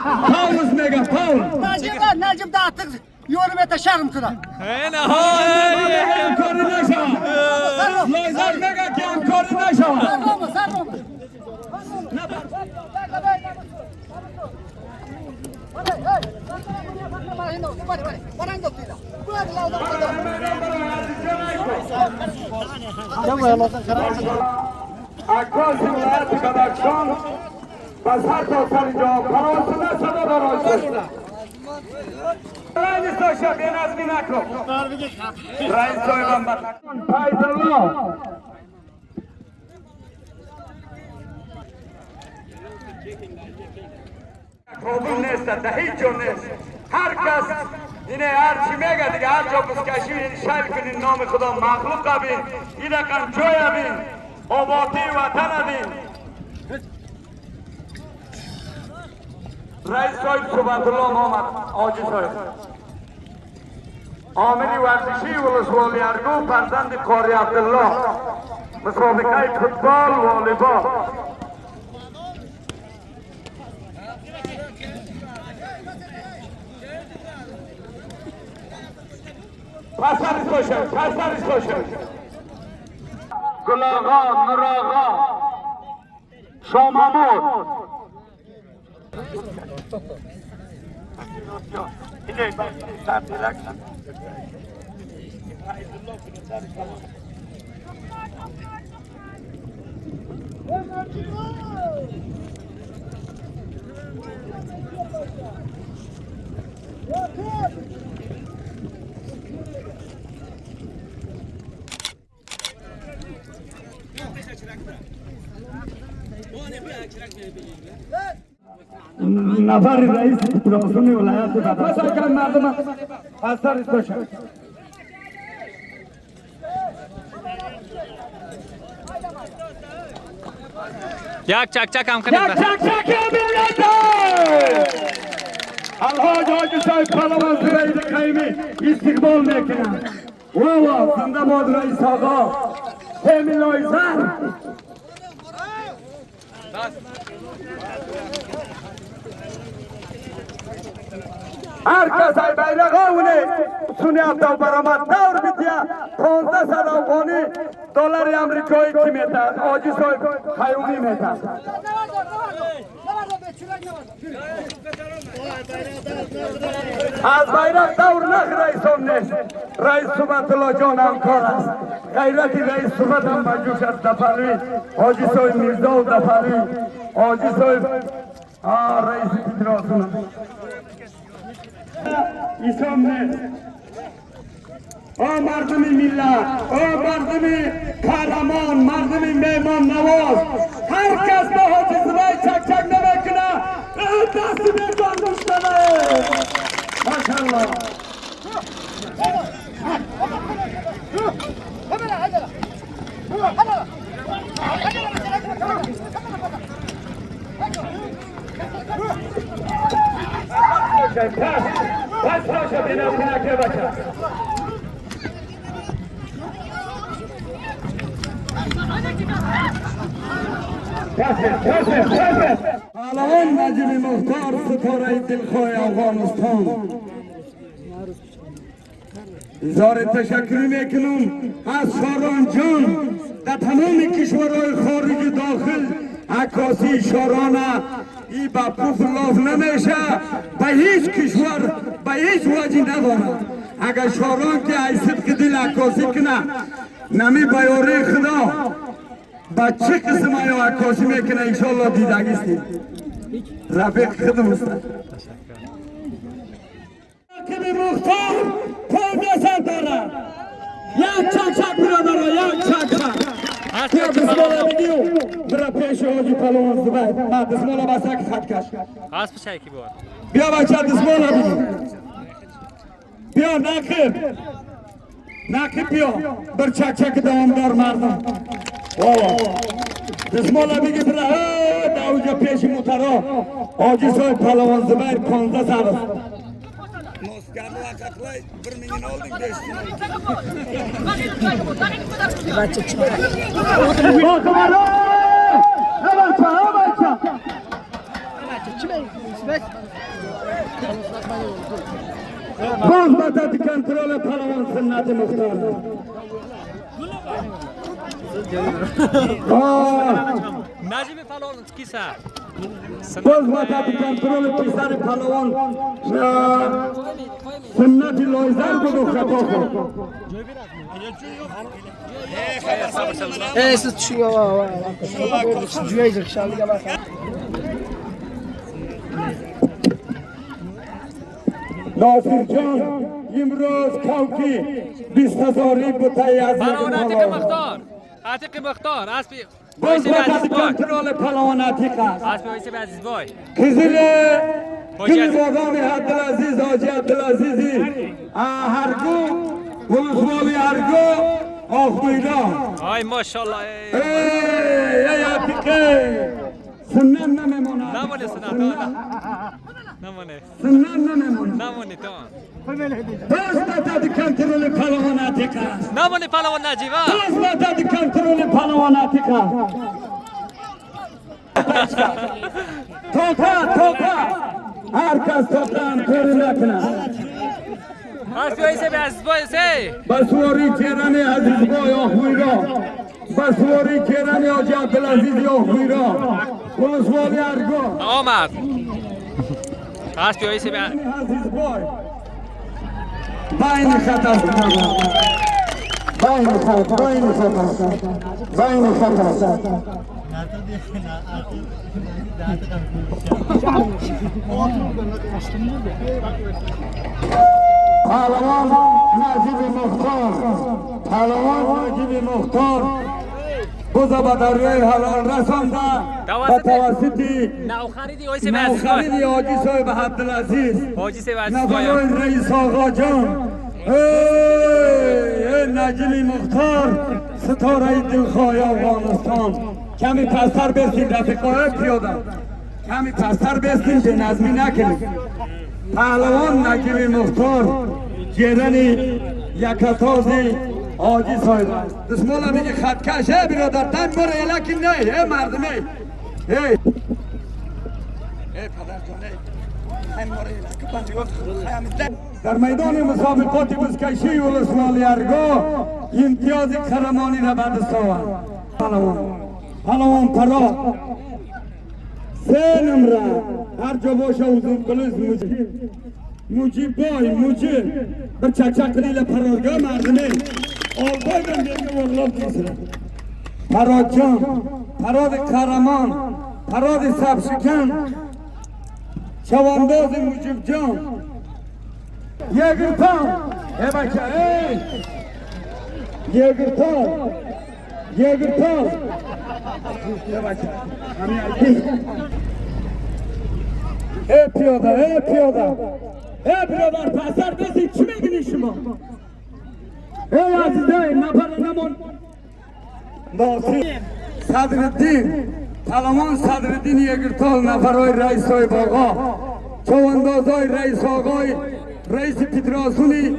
Paulus mega Paul. Necip dağıttık. Yorum et aşarım sana. Koordinasyon. Loizar mega kem koordinasyon. Sarma. Akrosi vilayati Badakhshan bazar tosari jo parosuna sada darozda. Rais Soşa benazmi nakro. Rais Soyban Badakhshan Fayzullo. Problem nesta da hiç yok nest. Herkes yine her çime geldik her çabuk kaşıvin şarkının namı Xudo mahluk abin. Yine kan joy abin. Obati vatan abin. Rais Soyib Subhatullo Muhammad Oji Soyib. Amili Warzishi Uluswali Yargu Farzandi Qori Abdullah. Musobaqai futbol voleybol. Pasariz koşun. Gulağa, Nurağa, Şomamur. Nafar reis Trabzon vilayeti Badakhshan mardum Pasariz koşun. Yak çak am kana. Çak ya millete. Alhaji Hoji Soyib Palavan Züreyli Kaymi istiqbol mekana. Valla zinde mod reis ağa. Temin Loizar. Herkes ay bayrağı uni suniyata baramat davr bitiya 15 sal afghani dolar amrikai ki meta Hoji Soyib Kayumi meta az bayrak davr nakh rais omnes rais Subhatullo jon hamkor ast gayrati rais Subhat ham majush ast dafalvi Hoji Soyib Mirzov dafalvi Hoji Soyib rais federasyonu İsomne o mardumi millat, o mardumi kahraman, mardumi mehman navoz herkes de Hoji Soyib çak demekine ötesi bir konuşmalı. Maşallah. Pas başa penaltına ke başa. Pahlavon Najmi Muxtor Sitore Dilkhoy Afghanistan. İzhar-ı teşekkür mekunum az Shoronjon da tamam kishwaroy khariji dakhil akasi shorona ای با پوفلاف نمیشه به هیچ کشور به هیچ وجه نداره اگر شوران که ایست که دل عکاسی کنه نمی بیاری خدا با چه قسم های عکاسی میکنه انشالله دیدگیستی رفیق خودم است که مختار پای نسر داره یک چک برادر یک چک بیا بسمالا بگیو برا پیش Hoji Palavan Zubayr ما بسمالا بسک خط کش Az bıçağı ki bu var. بیا بچه بسمالا بگیو بیا نقب بیا بر چک چک دوامدار مردم بسمالا بگی برا دوجا پیش موترا Hoji Soyib Palavan Zubayr 15 سال Moskva vakatlar 1 milyon olduk 5 milyon. باز مدد کنترل پلوان سنت مختار نجیب پلوان کیسه باز مدد کنترل پسر پلوان سنت لایزر بود و خطا خود siz tushing juyaydir shalga baqing. ناصر جان امروز کوکی 20,000 بوتای از پلوان عتیق مختار عتیق مختار اسبی باز وایس عزیز مدد بای کنترل پلوان عتیق است اسبی وایس عزیز بای خزر حاجی کل عزیز. مقام عبدالعزیز حاجی عبدالعزیزی هرگو ولسوالی هرگو آخویرا آی ماشاءالله ای عتیقه سنن نمیمونه نمونه سنت نمونه سنن نمیمونه نمونه تو باز مدد کنترل پلوان عتیق است نمونه پلوان نجیبه باز مدد کنترل پلوان عتیق است توپا هر کس توپا هم کاری نکنه اسبی وایس عزیز بای سی بسواری کرم عزیز بای آخویرا بسواری کرم حاجی عبدالعزیز آخویرا ولسوالی هرگو آمد اسبی وایس عزیز بای باین خطر باین خطر پهلوان نجیب مختار بوزا به دریای حلال رسانده به توسط نو خریدی وایس عزیز بای نوخرید حاجی صاحب عبدالعزیز حاجی سی عزیز بای نفرای رئیس آقا جان ای نجیب مختار ستاره دلخواه افغانستان کمی پستر بستین رفیقای پیاده کمی پستر بستین به نظمی نکنید پهلوان نجیب مختار جیرانی یکتازی حاجی صاحب است دسمالا میگه خطکش برادر تن برو الکی نه مردمی ای پدر جانه این ماره که بندی گفت در میدان مسابقات بزکشی ولسوالی هرگاه امتیاز کرمانی را به دست آورد پهلوان پرا 3 نمره هر جا باشه حضور پلیس موجی به چکچک لیل پرارگاه مردمه آلبای بندگه والله دیسره پراد جان پراد کرمان پراد سبشکن چوانداز موجب جان یگرتان ای بچه ای یگرتان ای بچه همین عزیز ای پیاده پسر بسی چی میگنی شما ای عزیزه نفر نمون ناصر صدرالدین پهلوان صدرالدین یگرتال نفرهای رئیس صاحب آقا چواندازهای رئیس آقای رئیس فدراسیونی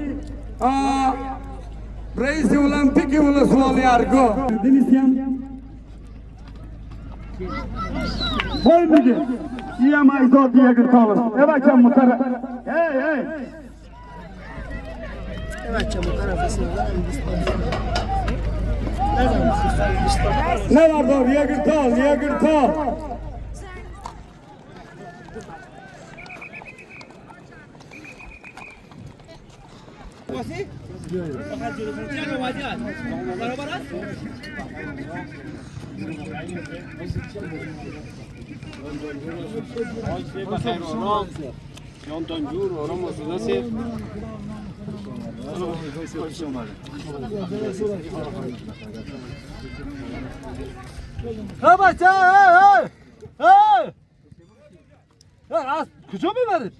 رئیس المپیک ولسوالی هرگاه بای میگه ای هم ایزاد یگرتال است ای بچه مطرف ای نبردار یگرتال کجا میبرید؟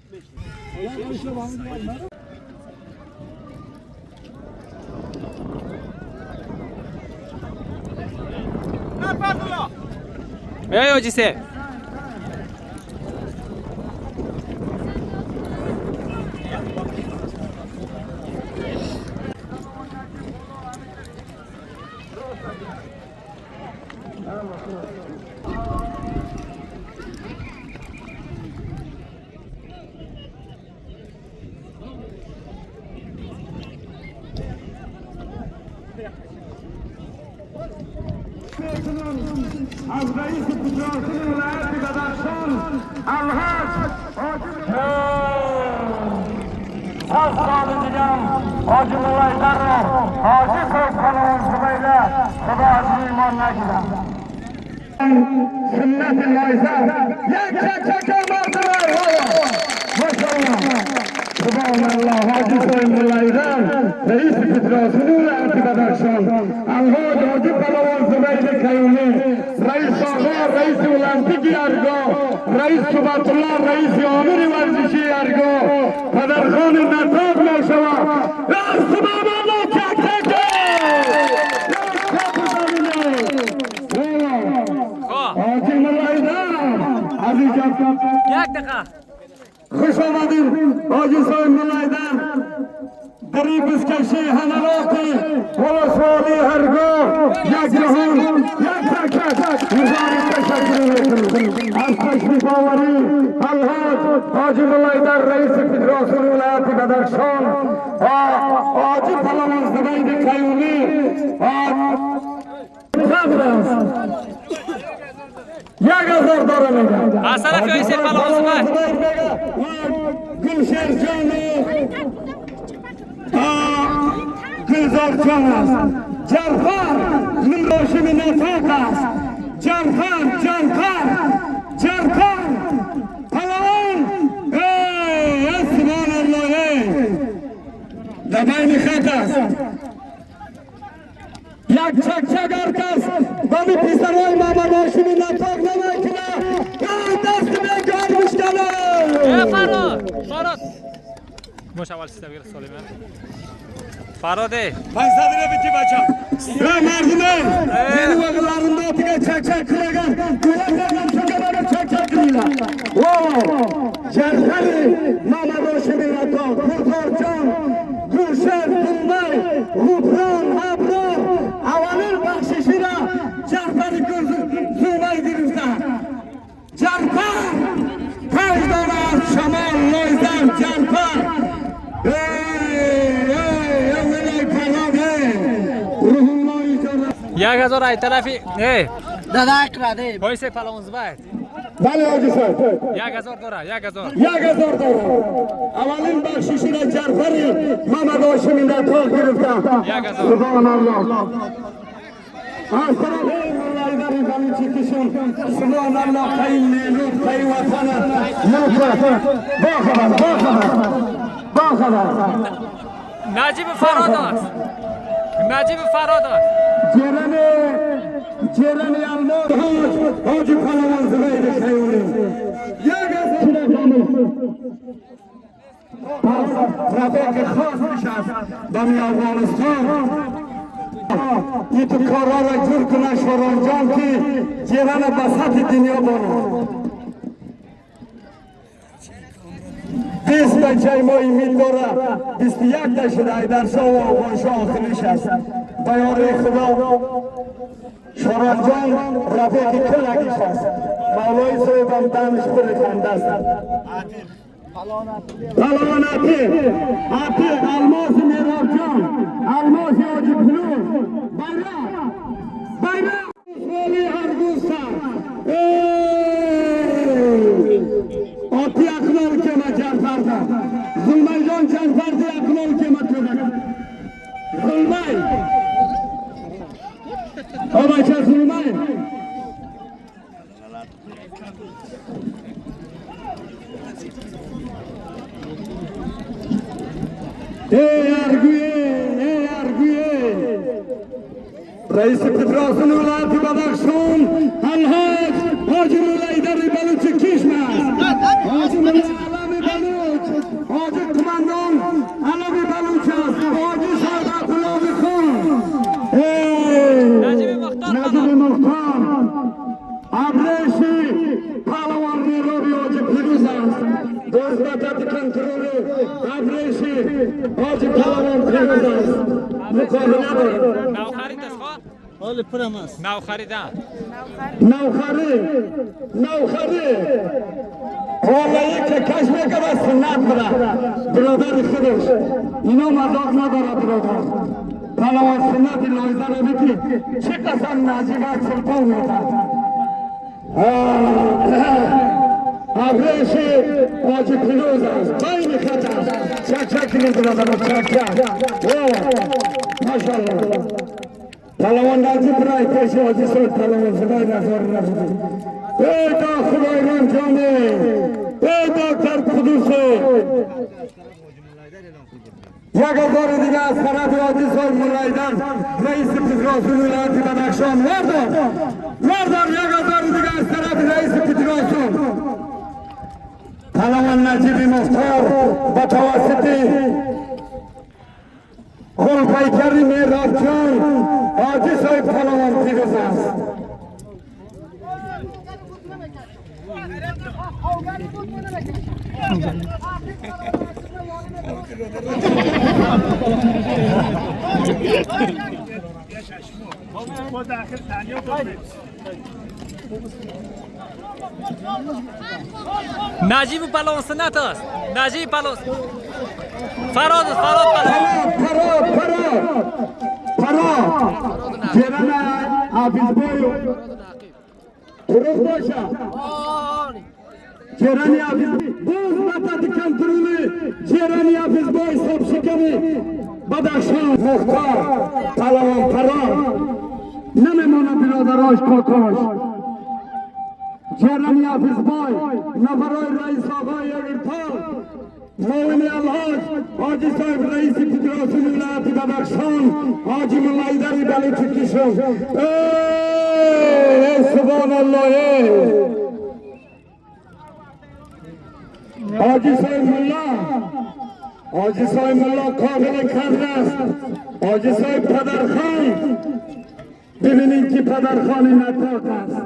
ای حاجی سی از رئیس فدراسیون ولایت بدخشان الحاج از سال دیگم حاجی مولایدر را حاجی صاحب خانم زبیده خدا از ایمان نگیرم سنت لایزه یک چک مردمه ماشاءالله سبحان الله حاجی صاحب مولایدر رئیس فدراسیون ولایت بدخشان الحاج حاجی پهلوان زبیده کیومی رئیس آقا رئیس المپیک ارگاه رئیس صبحت الله رئیس آمر ورزشی ارگاه پدرخان نطاق نشوا سبحان الله چک حاجی مولایدر عزیز جان یک دقیقه خوش آمدید حاجی صاحب مولایدر دری بسکشی حملاتی ولسوالی هرگاه یک جهان یک حرکت مزارش تشکر میکنیم از تشریف آوری الحاج حاجی مولایدر رئیس فدراسیون ولایت بدخشان حاجی پهلوان زبیده کیومی یک هزار داره میگم از طرف یا ایسی پهلوان زبیده گلشهر جان گلزار جان است جعفر من راشم نطاق است جعفر پهلوان سبحان الله در بین خط است یک چک کس بمی پیسرهای محمد هاشمی نطاق نمیکنه دست بگار مشکله فراد باش اول سیستم گرفت سلیمان فراده Bayzadına bitti bacım. Ya merdime. Yeni vakılarında otuğa çek kıragan. Kulaklarından çökeleri çek kırıyla. Cerhali Mama Roşimin Ato. Kurtarcan. Gülşer Tunmay. Rupran Abrar. Avalın bakşişira. Cerhali Zumay Dirifta. Cerhal. Kajdana Şamal Loyzan Cerhal. یک هزار ای طرفی دادک راده وایسه پهلوان زبیده بله حاجی صاحب. 1000 داره 1000 1000 داره. اولین بخشیشی را جعفری محمد هاشمی نطاق گرفتم. 1000 سبحان الله. از طرف مولایدر بلوچستان سبحان الله خیل نیلوت خیل وطن با خبر نجیب فراد است جیرانی الماس حاجی پهلوان زبیده کیومی یک از رفیق خاص نشست بمی افغانستان این تو کارها را جور کنه شوران جان که جیران بسط دنیا بانه 20 بچه ما ایمیل داره 21 دشده ایدرشا و افغانشا آخریش است بیاره خدا شوران جان رفیق کلگیش است مولای صاحبم دمش پر خنده است پهلوان عتیق الماس میراب جان الماس حاجی پلوز بیرق ولی هرگوستان آتی اقلال که ما جعفر دا ظلمای جان جعفر دی اقلال که ما تو دا ظلمای بچه ظلمای ای ارگویه رئیس فدراسیون ولایت بدخشان الحاج حاجی مولایدر بلوچ کشمر حاجی علمی بلوچ حاجی کماندان علمی بلوچ است حاجی سعادت الله خان نجیب مختار ابریشی پهلوان نیروی حاجی پیروز است دوزبتت کنترل ابریشی حاجی پهلوان پیروز است مقابله دارد نو خرید است خواه؟ حال پرم است نو خریدن نو خرید والا یک کش میکنه سنت بره برادر خودش اینا مذاق نداره برادر پهلوان سنت لایزه رو بکی چه قسم نجیبت سلطان میده ابریش حاجی پیروز است خیلی خطر چک کنید برادر چک ماشاءالله پهلوان نجیب رای پیش حاجی صاحب پهلوان خدای نظر نبود ای دا خدایان جانه ای دکتر قدوسی 1000 دیگه از طرف حاجی صاحب ملایدن رئیس فدراسیون ولایت بدخشان وردار 1000 دیگه از طرف رئیس فدراسیون پهلوان نجیب مختار به توسط غلپیکری مهراب جان حاجی صاحب پهلوان پیروز است. نجیب پلوان سنت است نجیب پلوان فراد پلوان فراد جنان حافظ بایو روز باشا جرانی حافظ باز بطت کنترول جرانی حافظ بای سب شکنی بدخشان مختار پلوان فراد نمیمونه برادراش کاکاش جرانی حافظ بای نفرای رئیس آقای ارتال معاون الحاج حاجی صاحب رئیس فدراسیون ولایت بدخشان حاجی ملایدری بلوچستان سبحان الله حاجی صاحب ملا قابل قدر است حاجی صاحب پدرخان ببینید که پدرخان نطاق است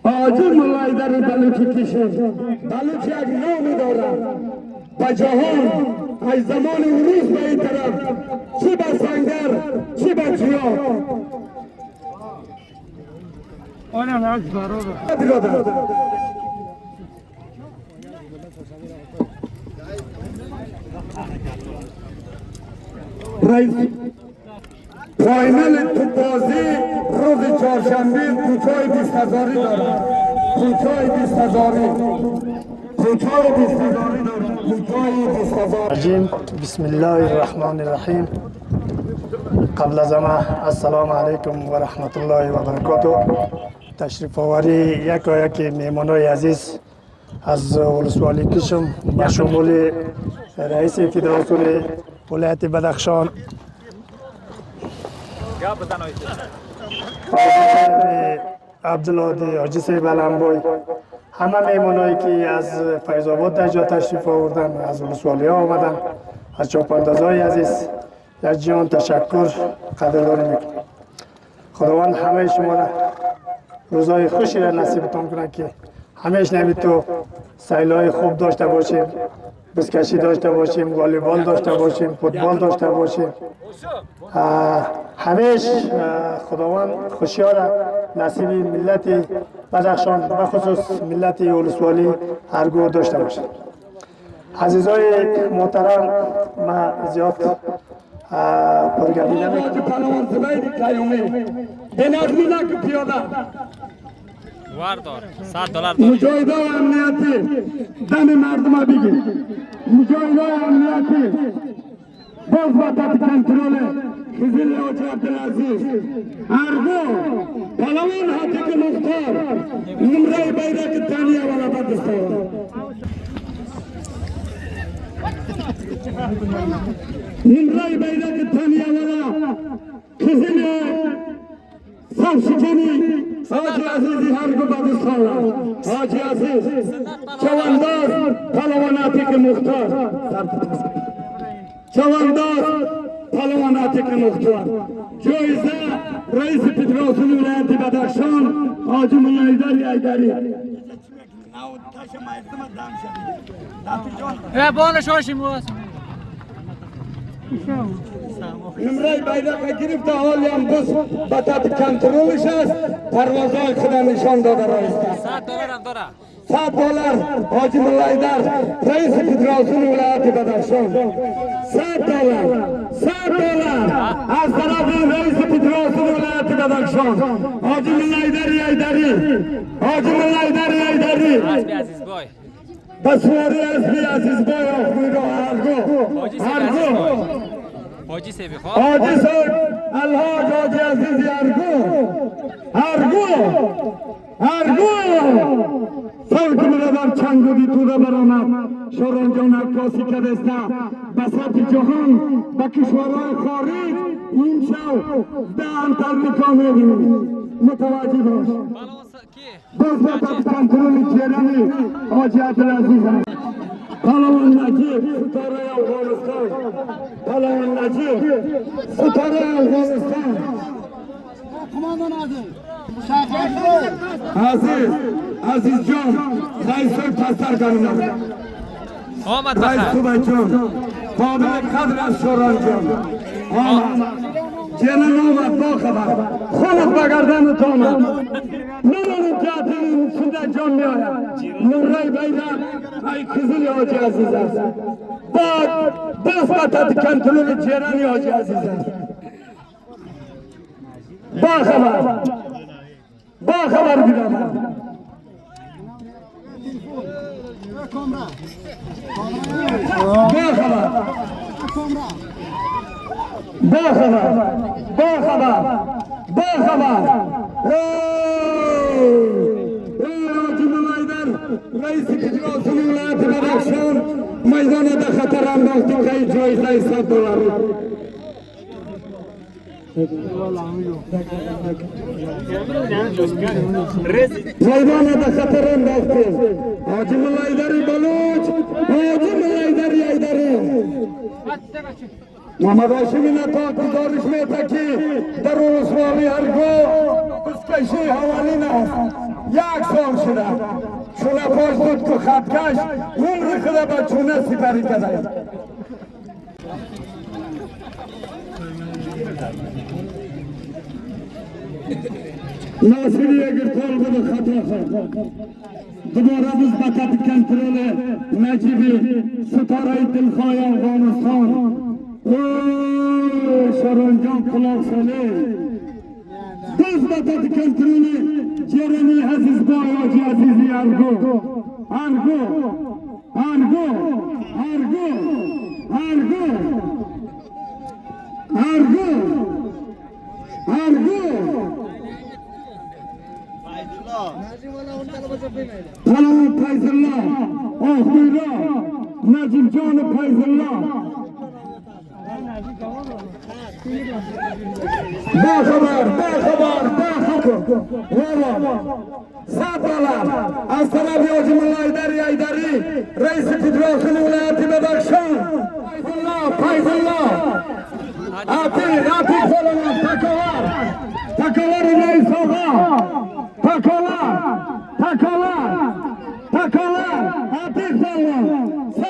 حاجی ملایدر بلوچستان بلوچ یک نامی دارد به جهان از زمان روز به این طرف چی به سنگر چی به جیا رئیس فاینل تو بازی روز چهارشنبه کوچای 20000 دارد کوچای 20000 دارد بسم الله الرحمن الرحیم قبل از همه السلام علیکم و رحمت الله و برکاته تشریف آوری یکی میهمانای عزیز از ولسوالی کشم به شمول رئیس فدراسیون ولایت بدخشان عبدالله حاجی صاحب علمبای همه میهمانایی که از فیض آباد در جا تشریف آوردن از ولسوالی ها آمدن از چاپاندازهای عزیز در جهان تشکر قدردانی میکنم. خداوند همه شما را روزای خوشی را نصیبتان کنه که همیشه نمیتو سیلای خوب داشته باشیم بسکشی داشته باشیم والیبال داشته باشیم فوتبال داشته باشیم همیشه خداوند خوشی ها را نصیب ملت بدخشان به خصوص ملت ولسوالی هرگاه داشته باشد. عزیزای محترم ما زیاد پرگردی نمیکنم. پهلوان زبیر قیومی بنظمی نکن پیاده واردار $100 مجاهدای امنیتی دم مردم بگیر مجاهدای امنیتی باز بطت کنترول خزیل حاجی عبدالعزیز ارگو پهلوان حقیق مختار نمره بیرک تانیه والا بدستان نمره بیرک تانیه والا خزیل سب شکنی حاجی عزیزی هرگو بدستان حاجی عزیز چوانداز پهلواناتی که مختار چوانداز پهلواناتی که مختار جایزه رئیس فدراسیون ولایت بدخشان حاجی ملایدری ایدری بانه شاشی موز نمره بیرق گرفته حالی هم بس بطت کنترولش است پروازهای خدا نشان داده رایسته $100 هم داره $100 حاجی ملایدر رئیس فدراسیون ولایت بدخشان $100 $100 از طرف رئیس فدراسیون ولایت بدخشان حاجی ملایدری ایدری حاجی ملایدری ایدری حسبی عزیز بای بسواری اسبی عزیز بای آخویرو هرگو حاجی سیبی خواه حاجی سید الحاج حاجی عزیز هرگو سال که برادر چنگودی تو را برآمد شوران جان عکاسی کردسته بساط جهان و کشورهای خارج این شو دهن میکنه متوجه باش باز با تبتن کنون جرمی حاجی عبدالعزیز پهلوان نجیب ستاره افغانستان پهلوان نجیب ستاره افغانستان عزیز جان رئیس پسر کنم آمد رئیس بخیر خوبه جان قابل قدر از شوران جان آمد جنن آمد با خبر خونت بگردن تو آمد نمانم که این شده جان می آید نوره بیدر ای کزیل حاجی عزیز است بعد دست بطت کنترول جرانی حاجی عزیز است با خبر بیدم با خبر حاجی ملایدر رئیس فدراسیون ولایت بدخشان میدان در خطر انداختی که جایزه $100 میدان در خطر انداختی حاجی ملایدری بلوچ حاجی ملایدری ایدری محمد هاشمی نتا گزارش میده که در ولسوالی هرگو بسکشی حوالین است 1 سال شده چونه پاش بود که خطکش عمر خدا با چونه سپری کرده ناصری اگر کار بوده خطا خواهد دوباره مثبت کنترل نجیبی ستاره دلخواه افغانستان شوران جان قلاق ساله مثبت کنترل جرمی عزیز بای حاجی عزیزی هرگو پهلوان فیض الله آخویرا نجیب جان فیض الله با خبر $100 از طرف حاجی ملایدری ایدری رئیس فدراسیون ولایت بدخشان فیض الله عتیق پهلوان تکاور رئیس آقا تکاور عتیق پهلوان $100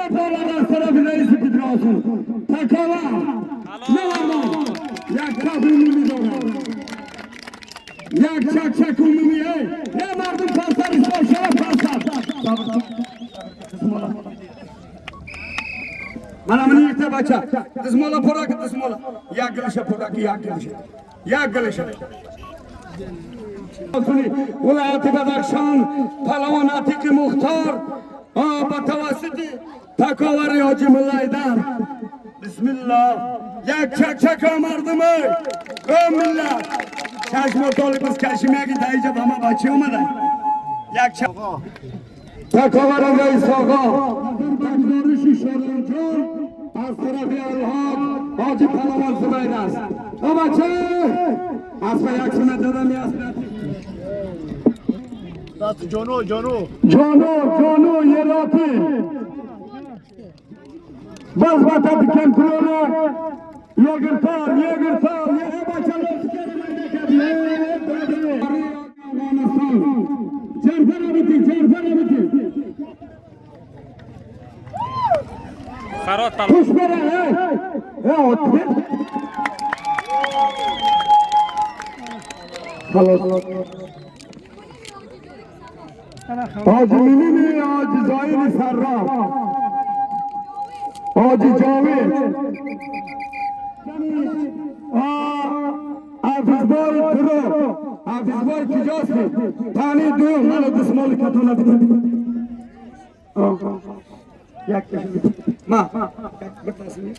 از طرف رئیس فدراسیون تکاور نمارمان یک کف عمومی دارد یک چک عمومیه نه مردم پسر شما پسر من همین یک بچه دزمالا پورا که دزمالا یک گلشه پورا که یک گلشه ولایت بدخشان پهلوان عتیق مختار با توسط تکاور حاجی ملایدر بسم الله یک چک مردمه ملت چشم طالب از کشمیگی در اینجا همه بچه اومدن یک چک تکاور رئیس آقا تکبارش شوران جان از طرف الحاج حاجی پهلوان زبیر است او بچه اسب یک سنت دادم جانو یه راتی باز بطت کنترول یگرتار یه بچه لطف کرده افغانستان جرفر بیتی فراد خوش بره حاجی مینی حاجی زایر سرا حاجی جاوید حافظ بای ترو حافظ بای کجاست تانی دو منو دستمال کتونه بده یک کشو ما یک بتاسمی